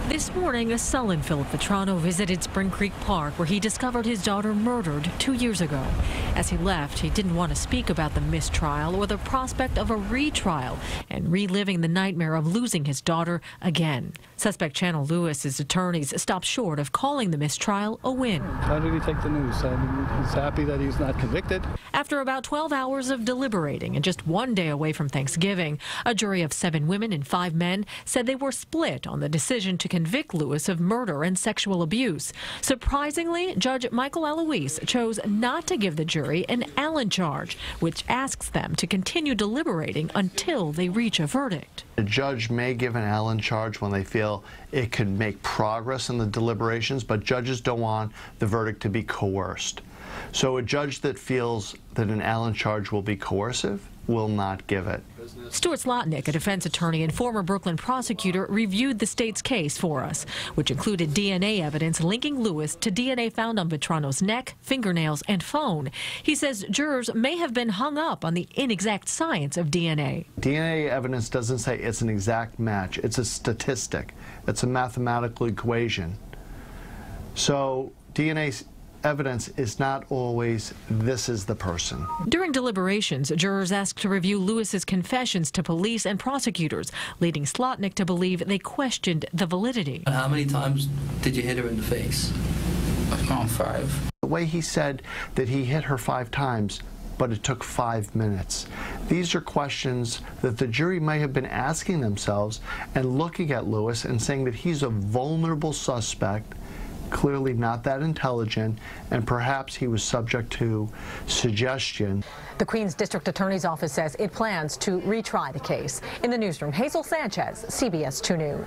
This morning, a sullen Philip Vetrano visited Spring Creek Park, where he discovered his daughter murdered 2 years ago. As he left, he didn't want to speak about the mistrial or the prospect of a retrial and reliving the nightmare of losing his daughter again. Suspect Channel Lewis's attorneys stopped short of calling the mistrial a win. How did he take the news? He's happy that he's not convicted. After about 12 hours of deliberating and just 1 day away from Thanksgiving, a jury of 7 women and 5 men said they were split on the decision to convict Lewis of murder and sexual abuse. Surprisingly, Judge Michael Eloise chose not to give the jury an Allen charge, which asks them to continue deliberating until they reach a verdict. The judge may give an Allen charge when they feel it could make progress in the deliberations, but judges don't want the verdict to be coerced. So a judge that feels that an Allen charge will be coercive will not give it. Stuart Slotnick, a defense attorney and former Brooklyn prosecutor, reviewed the state's case for us, which included DNA evidence linking Lewis to DNA found on Vetrano's neck, fingernails, and phone. He says jurors may have been hung up on the inexact science of DNA. DNA evidence doesn't say it's an exact match. It's a statistic. It's a mathematical equation. So DNA evidence is not always this is the person. During deliberations, jurors asked to review Lewis's confessions to police and prosecutors, leading Slotnick to believe they questioned the validity. How many times did you hit her in the face? Around 5. The way he said that he hit her 5 times, but it took 5 minutes. These are questions that the jury may have been asking themselves and looking at Lewis and saying that he's a vulnerable suspect, clearly not that intelligent, and perhaps he was subject to suggestion. The Queens District Attorney's Office says it plans to retry the case. In the newsroom, Hazel Sanchez, CBS 2 News.